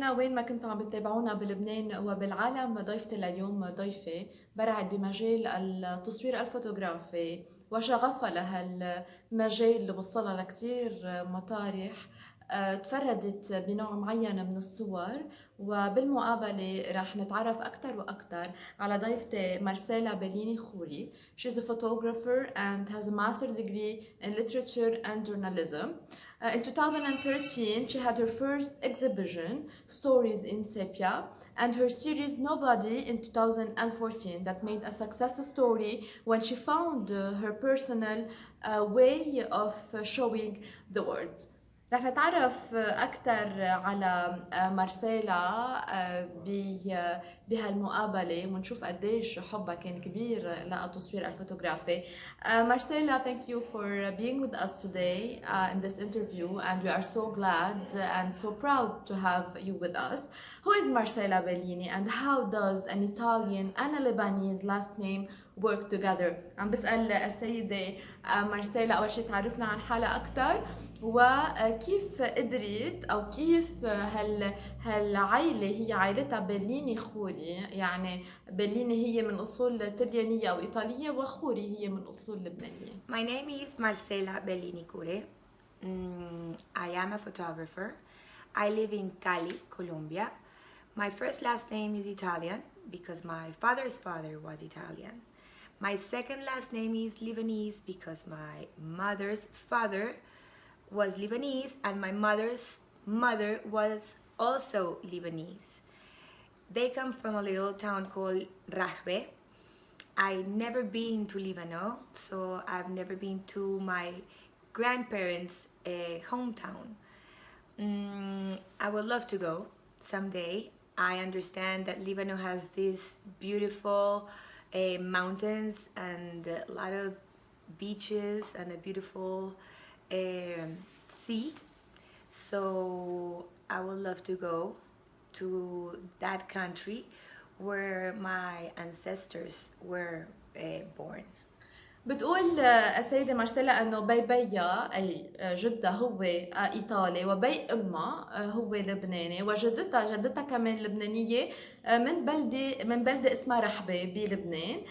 مستمعينا وين ما كنتوا عم بتتابعونا بلبنان وبالعالم، ضيفتي لليوم ضيفة برعت بمجال التصوير الفوتوغرافي وشغفها لهالمجال اللي وصلها لكتير مطارح. تفردت بنوع معين من الصور، وبالمقابلة رح نتعرف أكثر وأكثر على ضيفتي مارسيلا بيليني خوري. She's a photographer and has a master's degree in literature and journalism. In 2013, she had her first exhibition, Stories in Sepia, and her series Nobody in 2014 that made a success story when she found her personal way of showing the world. رح نتعرف أكثر على مارسيلا بهالمقابلة ونشوف قديش حبها كان كبير للتصوير الفوتوغرافي. Marcela, thank you for being with us today in this interview, and we are so glad and so proud to have you with us. Who is Marcela Bellini, and how does an Italian and a Lebanese last name work together? عم بسأل السيدة مارسيلا أول شيء تعرفنا عن حالها أكثر، وكيف قدرت أو كيف هالعائلة هي عائلتها بليني خوري، يعني بليني هي من أصول طليانية أو إيطالية وخوري هي من أصول لبنانية. My name is Marcela Bellini Cure. I am a photographer. I live in Cali, Colombia. My first last name is Italian because my father's father was Italian. My second last name is Lebanese because my mother's father was Lebanese and my mother's mother was also Lebanese. They come from a little town called Rahbe. I've never been to Lebanon, so I've never been to my grandparents' hometown. I would love to go someday. I understand that Lebanon has these beautiful mountains and a lot of beaches and a beautiful sea. So I would love to go to that country where my ancestors were born. بتقول السيدة مارسيلا أنه بيها أي جدها هو إيطالي وبي أمها هو لبناني، وجدتها كمان لبنانية من بلدة اسمها رحبة بلبنان.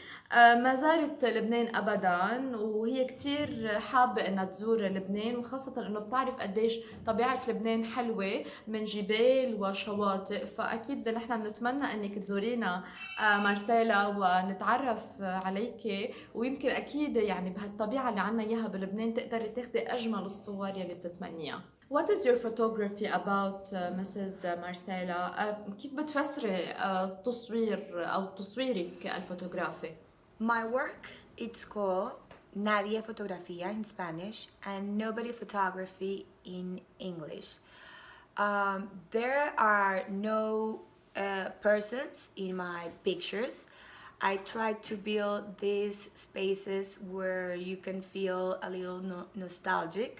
ما زارت لبنان أبداً، وهي كتير حابة أنها تزور لبنان، وخاصة أنه بتعرف قديش طبيعة لبنان حلوة من جبال وشواطئ. فأكيد نحن نتمنى أنك تزورينا مارسيلا ونتعرف عليك، ويمكن أكيد يعني بهالطبيعة اللي عنا إياها بلبنان تقدري تاخدي أجمل الصور يلي بتتمنيها. What is your photography about, Mrs. Marcela? كيف بتفسري التصوير أو تصويرك الفوتوغرافي؟ My work, it's called Nadie Fotografía in Spanish and Nobody Photography in English. There are no persons in my pictures. I try to build these spaces where you can feel a little nostalgic,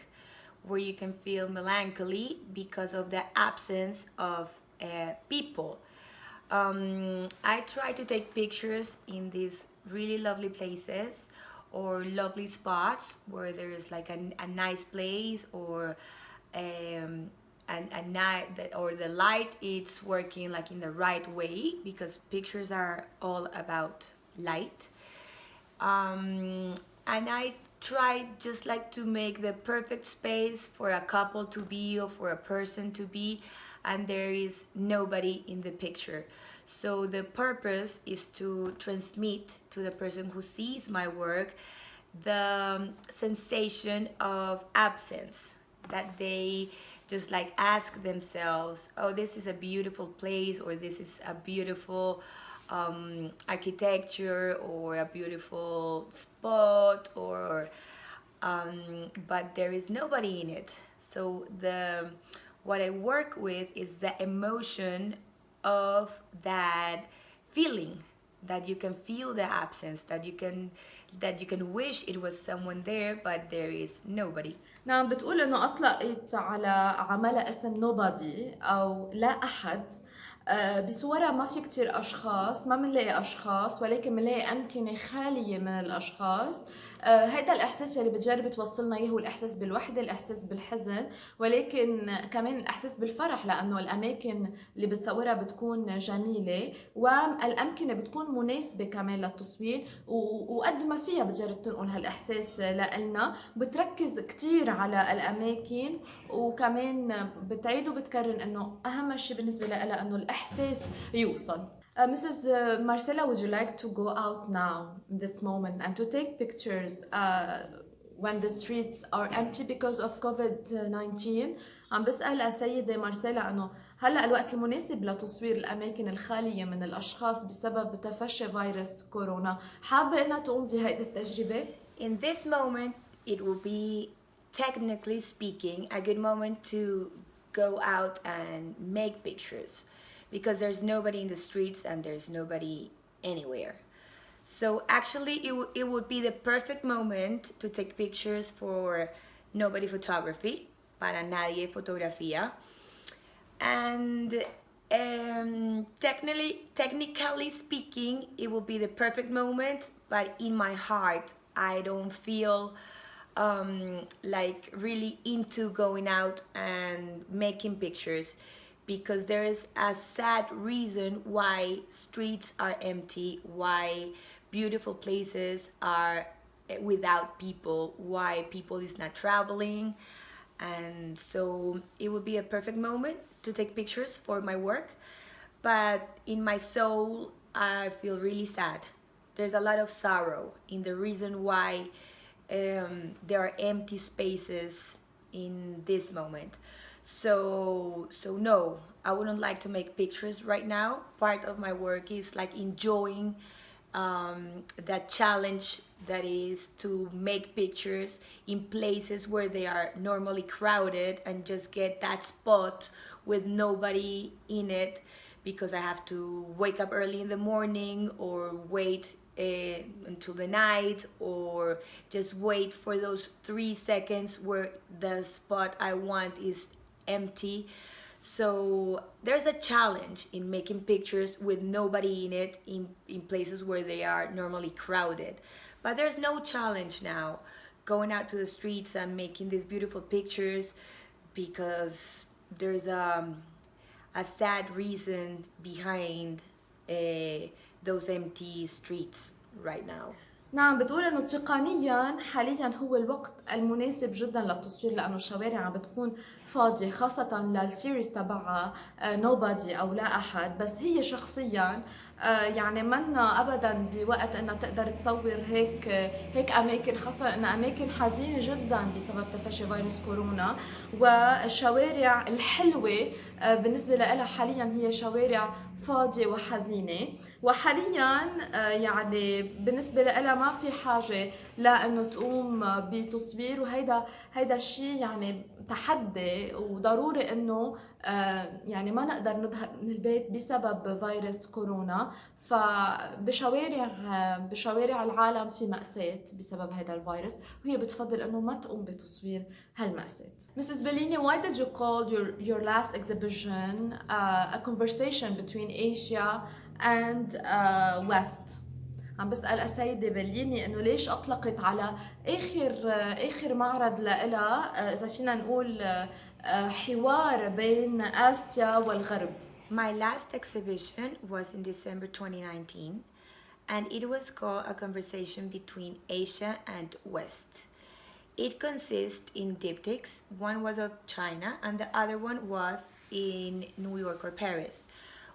where you can feel melancholy because of the absence of people. I try to take pictures in these really lovely places or lovely spots where there's like a nice place or a night that, or the light it's working like in the right way, because pictures are all about light. And I try just like to make the perfect space for a couple to be or for a person to be, and there is nobody in the picture. So the purpose is to transmit to the person who sees my work the sensation of absence, that they just like ask themselves, oh, this is a beautiful place, or this is a beautiful architecture or a beautiful spot, or but there is nobody in it. So what I work with is the emotion of that feeling, that you can feel the absence, that you can wish it was someone there but there is nobody. نعم، بتقول انه اطلقت على عملها اسم nobody او لا احد. بصورها ما في كتير أشخاص، ما منلاقي أشخاص ولكن منلاقي أمكنة خالية من الأشخاص. هيدا الإحساس يلي بتجرب توصلنا إياه هو الإحساس بالوحدة، الإحساس بالحزن، ولكن كمان الإحساس بالفرح لأنه الأماكن اللي بتصورها بتكون جميلة والأمكنة بتكون مناسبة كمان للتصوير، وقد ما فيها بتجرب تنقل هالإحساس لإلنا. بتركز كتير على الأماكن وكمان بتعيد وبتكرر إنه أهم شيء بالنسبة لها إنه الإحساس يوصل. Mrs. Marcela, would you like to go out now in this moment and to take pictures when the streets are empty because of COVID-19? عم بسأل السيدة مارسيلا إنه هلأ الوقت المناسب لتصوير الأماكن الخالية من الأشخاص بسبب تفشي فيروس كورونا. حابة إنها تقوم بهيدي التجربة؟ In this moment, it will be, technically speaking, a good moment to go out and make pictures because there's nobody in the streets and there's nobody anywhere. So actually, it would be the perfect moment to take pictures for nobody photography, para nadie fotografía. And technically speaking, it will be the perfect moment, but in my heart, I don't feel like really into going out and making pictures because there is a sad reason why streets are empty, why beautiful places are without people, why people is not traveling. And so it would be a perfect moment to take pictures for my work, but in my soul I feel really sad. There's a lot of sorrow in the reason why there are empty spaces in this moment. So no, I wouldn't like to make pictures right now. Part of my work is like enjoying that challenge that is to make pictures in places where they are normally crowded and just get that spot with nobody in it because I have to wake up early in the morning or wait until the night or just wait for those 3 seconds where the spot I want is empty. So there's a challenge in making pictures with nobody in it in places where they are normally crowded. But there's no challenge now going out to the streets and making these beautiful pictures because there's a sad reason behind those empty streets right now. نعم، بتقول انه تقنيا حاليا هو الوقت المناسب جدا للتصوير لانه الشوارع عم بتكون فاضيه خاصه للسيريز تبعها نوبادي او لا احد، بس هي شخصيا يعني منا ابدا بوقت انها تقدر تصور هيك اماكن، خاصه انها اماكن حزينه جدا بسبب تفشي فيروس كورونا. والشوارع الحلوه بالنسبه لها حاليا هي شوارع فاضيه وحزينه، وحاليا يعني بالنسبه لها ما في حاجه لانه تقوم بتصوير، وهيدا الشيء يعني تحدي وضروري انه يعني ما نقدر نظهر من البيت بسبب فيروس كورونا. بشوارع العالم في مأساة بسبب هذا الفيروس، وهي بتفضل انه ما تقوم بتصوير هالمأساة. Mrs. Bellini, why did you call your last exhibition a conversation between Asia and West؟ عم بسأل السيدة بليني انه ليش اطلقت على اخر معرض لها اذا فينا نقول حوار بين آسيا والغرب. My last exhibition was in December 2019 and it was called A Conversation Between Asia and West. It consists in diptychs. One was of China and the other one was in New York or Paris.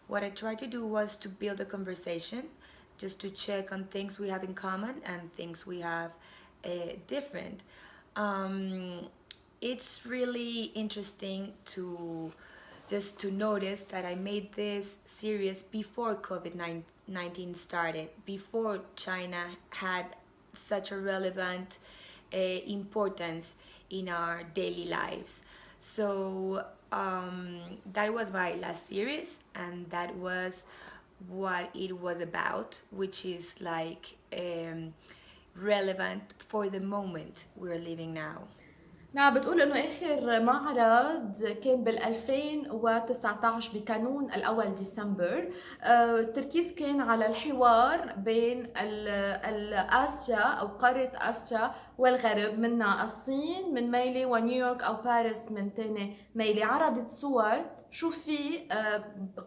What I tried to do was to build a conversation just to check on things we have in common and things we have different. It's really interesting to notice that I made this series before COVID-19 started, before China had such a relevant importance in our daily lives. So that was my last series and that was what it was about, which is like relevant for the moment we're living now. نعم، بتقول إنه آخر معرض كان بال 2019 بكانون الأول ديسمبر. التركيز كان على الحوار بين آسيا أو قارة آسيا والغرب، منها الصين من ميلة ونيويورك أو باريس من تاني ميلة. عرضت صور شو في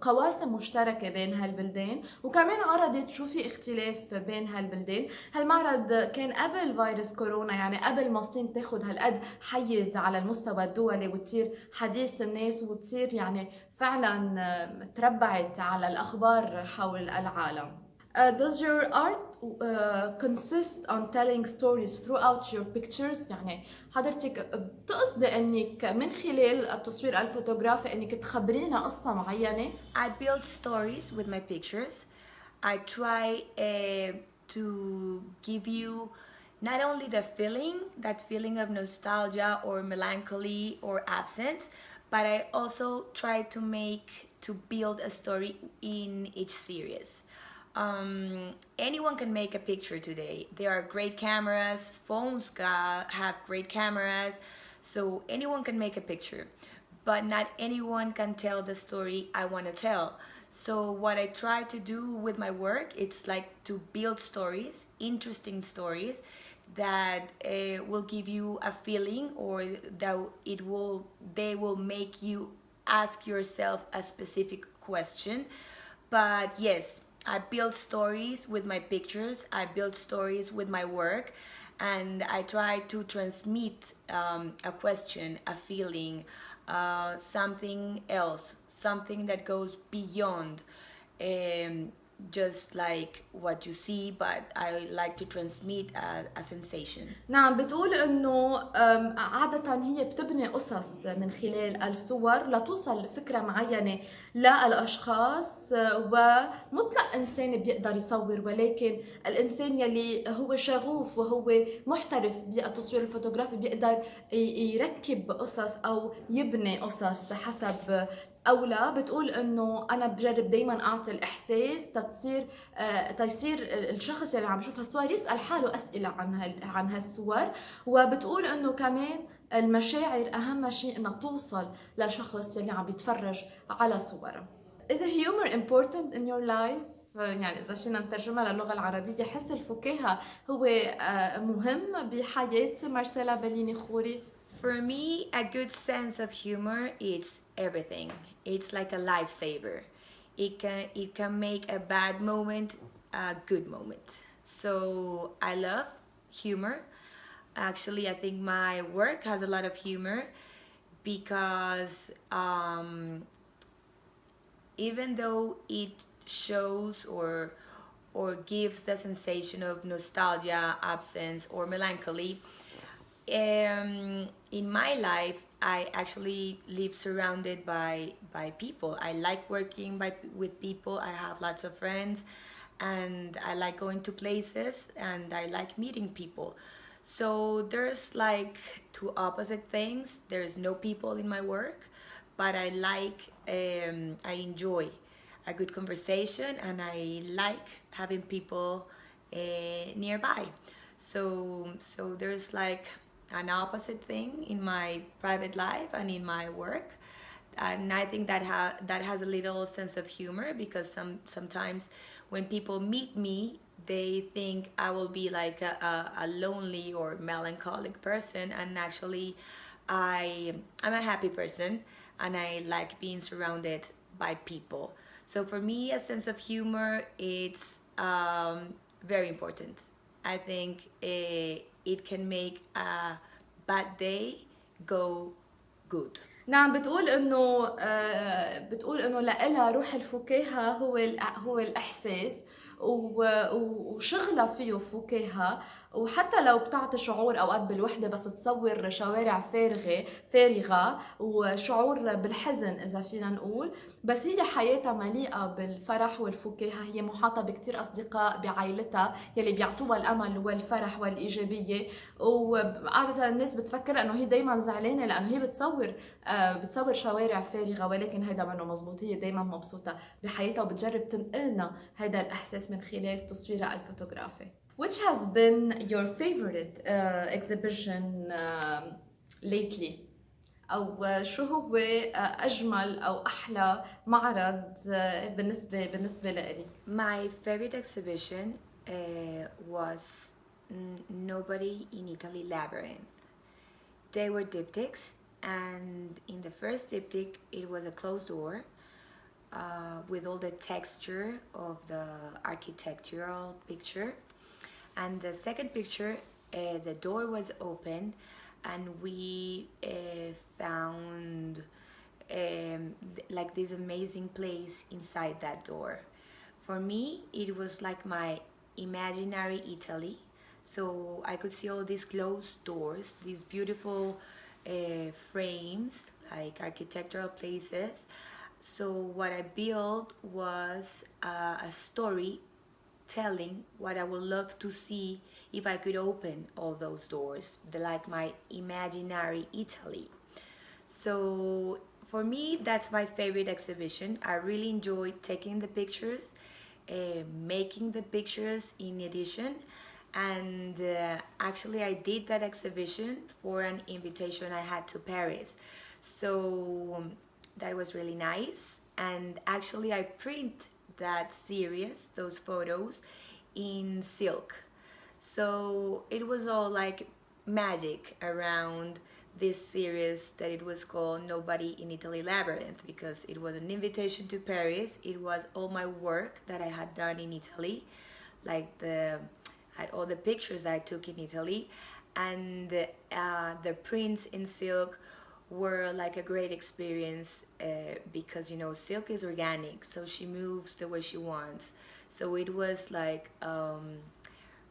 قواسم مشتركة بين هالبلدين، وكمان عرضت شو في اختلاف بين هالبلدين. هالمعرض كان قبل فيروس كورونا، يعني قبل ما الصين تاخد هالقد حيز على المستوى الدولي وتصير حديث الناس وتصير يعني فعلا تربعت على الأخبار حول العالم. Does your art consist on telling stories throughout your pictures؟ يعني حضرتك بتقصدي انك من خلال التصوير الفوتوغرافي انك تخبرينا قصة معينة؟ I build stories with my pictures. I try to give you not only the feeling, that feeling of nostalgia or melancholy or absence, but I also try to build a story in each series. Anyone can make a picture today. There are great cameras, phones have great cameras, so anyone can make a picture, but not anyone can tell the story I want to tell. So what I try to do with my work, it's like to build stories, interesting stories that will give you a feeling, or that they will make you ask yourself a specific question. But yes, I build stories with my pictures, I build stories with my work, and I try to transmit a question, a feeling, something else, something that goes beyond just like what you see, but I like to transmit a sensation. نعم، بتقول انه عادة هي بتبني قصص من خلال الصور لتوصل فكرة معينة للأشخاص. ومطلق إنسان بيقدر يصور، ولكن الإنسان يلي هو شغوف وهو محترف بالتصوير الفوتوغرافي بيقدر يركب قصص أو يبني قصص حسب أولى. بتقول إنه أنا بجرب دايما أعطي الإحساس تيصير الشخص اللي عم يشوف هالصور يسأل حاله أسئلة عن هالصور. وبتقول إنه كمان المشاعر أهم شيء إنها توصل لشخص اللي عم يتفرج على صورها. Is humor important in your life؟ يعني إذا فينا نترجمها للغة العربية، حس الفكاهة هو مهم بحياة مارسيلا بليني خوري. For me, a good sense of humor is everything. It's like a lifesaver. It can make a bad moment a good moment. So I love humor. Actually, I think my work has a lot of humor because even though it shows or gives the sensation of nostalgia, absence, or melancholy, in my life I actually live surrounded by people. I like working with people. I have lots of friends, and I like going to places, and I like meeting people. So there's like two opposite things. There's no people in my work, but I enjoy a good conversation, and I like having people nearby. So there's like an opposite thing in my private life and in my work, and I think that has a little sense of humor, because sometimes when people meet me, they think I will be like a lonely or melancholic person, and actually I'm a happy person, and I like being surrounded by people. So for me, a sense of humor, it's very important. I think it can make a bad day go good. نعم، بتقول انه لإلها روح الفكاهة هو الإحساس، وشغلها فيه فكاهة. وحتى لو بتعطي شعور اوقات بالوحدة بس تصور شوارع فارغة وشعور بالحزن اذا فينا نقول، بس هي حياتها مليئة بالفرح والفكاهة. هي محاطة بكتير اصدقاء بعائلتها يلي بيعطوها الامل والفرح والايجابية. وعادة الناس بتفكر انه هي دايما زعلانة لانه هي بتصور شوارع فارغة، ولكن هيدا منه مزبوط. هي دايما مبسوطة بحياتها وبتجرب تنقلنا هيدا الإحساس من خلال تصويرها الفوتوغرافي. Which has been your favorite exhibition lately أو شو هو أجمل أو أحلى معرض بالنسبة لإلي؟ My favorite exhibition was Nobody in Italy Labyrinth. They were diptychs, and in the first diptych, it was a closed door with all the texture of the architectural picture. And the second picture, the door was open, and we found like this amazing place inside that door. For me, it was like my imaginary Italy. So I could see all these closed doors, these beautiful frames, like architectural places. So what I built was a story telling what I would love to see if I could open all those doors, like my imaginary Italy. So for me, that's my favorite exhibition. I really enjoyed taking the pictures, making the pictures in addition, and actually I did that exhibition for an invitation I had to Paris. So that was really nice, and actually I print that series, those photos, in silk. So it was all like magic around this series that it was called Nobody in Italy Labyrinth, because it was an invitation to Paris. It was all my work that I had done in Italy, like all the pictures I took in Italy, and the prints in silk were like a great experience because silk is organic, so she moves the way she wants. So it was like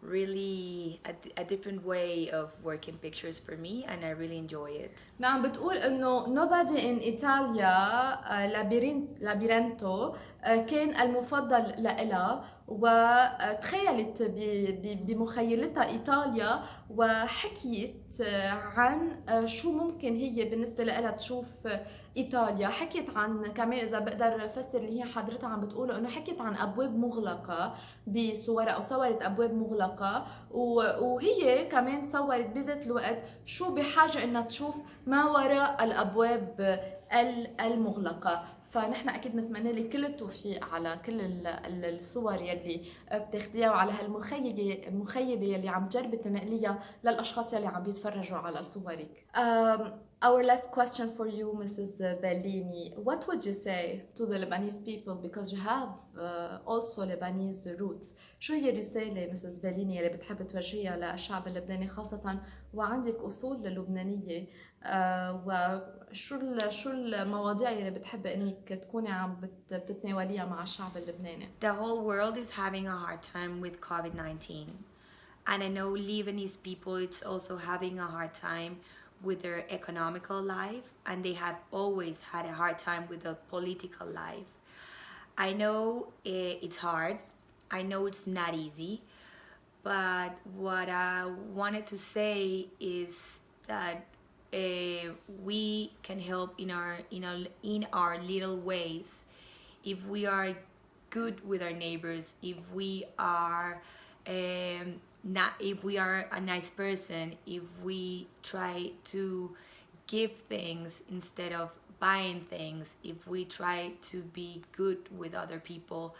really a different way of working pictures for me, and I really enjoy it. نعم بتقول انه nobody in Italia لابيرينتو كان المفضل لإلها وتخيلت بمخيلتها إيطاليا وحكيت عن شو ممكن هي بالنسبة لها تشوف إيطاليا. حكيت عن كمان إذا بقدر أفسر اللي هي حضرتها عم بتقوله إنه حكيت عن أبواب مغلقة بصورة أو صورت أبواب مغلقة وهي كمان صورت بذات الوقت شو بحاجة إنها تشوف ما وراء الأبواب المغلقة. فنحن أكيد نتمنى لك كل التوفيق على كل الصور يلي بتاخديها وعلى المخيلة يلي عم تجربي تنقليها للأشخاص يلي عم بيتفرجوا على صورك. Our last question for you, Mrs. Bellini. What would you say to the Lebanese people, because you have also Lebanese roots? شو هي الرسالة Mrs. Bellini اللي بتحب توجهيها للشعب اللبناني خاصة وعندك أصول لبنانية شو المواضيع اللي بتحبي انك تكوني عم بتتناوليها مع الشعب اللبناني؟ The whole world is having a hard time with COVID-19. And I know Lebanese people, it's also having a hard time with their economical life, and they have always had a hard time with the political life. I know it's hard. I know it's not easy. But what I wanted to say is that we can help in our little ways. If we are good with our neighbors, if we are if we are a nice person, if we try to give things instead of buying things, if we try to be good with other people,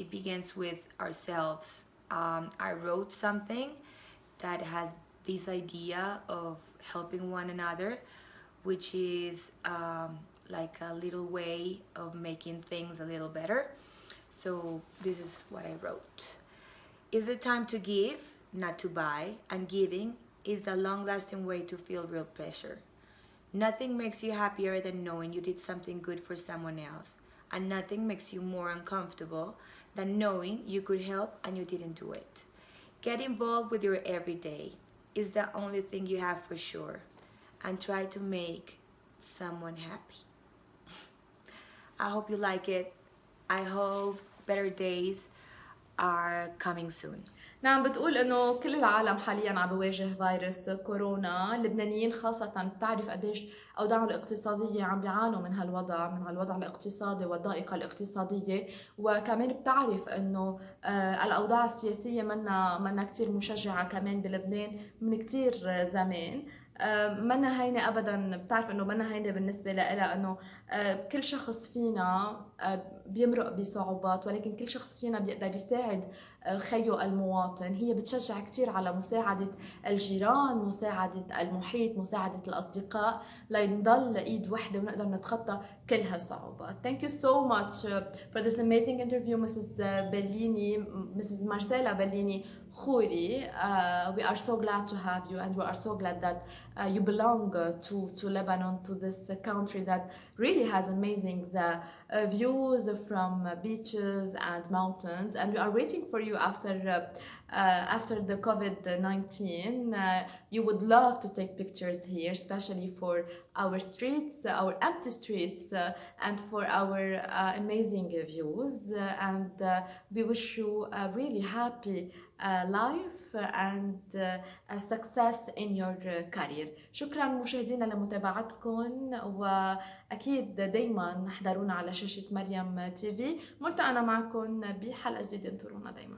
it begins with ourselves. I wrote something that has this idea of helping one another, which is like a little way of making things a little better. So this is what I wrote. Is it time to give, not to buy, and giving is a long-lasting way to feel real pleasure. Nothing makes you happier than knowing you did something good for someone else, and nothing makes you more uncomfortable than knowing you could help and you didn't do it. Get involved with your everyday. Is the only thing you have for sure, and try to make someone happy. I hope you like it. I hope better days are coming soon. نعم بتقول انه كل العالم حاليا عم بواجه فيروس كورونا، اللبنانيين خاصة بتعرف قديش اوضاعهم الاقتصادية عم بيعانوا من هالوضع الاقتصادي والضائقة الاقتصادية، وكمان بتعرف انه الاوضاع السياسية منا كتير مشجعة كمان بلبنان من كتير زمان. منا هينة أبدا. بتعرف إنه منا هينة بالنسبة لها، إنه كل شخص فينا بيمرق بصعوبات، ولكن كل شخص فينا بيقدر يساعد خيه المواطن. هي بتشجع كتير على مساعدة الجيران، مساعدة المحيط، مساعدة الأصدقاء، لنضل إيد واحدة ونقدر نتخطى كل هالصعوبات. Thank you so much for this amazing interview, Mrs. Bellini, Mrs. Marcela Bellini Cure. We are so glad to have you, and we are so glad that you belong to Lebanon, to this country that really has amazing views from beaches and mountains. And we are waiting for you after the COVID-19. You would love to take pictures here, especially for our streets, our empty streets, and for our amazing views. And we wish you a really happy life and a success in your career. شكرا مشاهدينا لمتابعتكم، وأكيد دايما احضرونا على شاشة مريم تي في. ملتقانا معكم بحلقة جديدة، انطرونا دايما.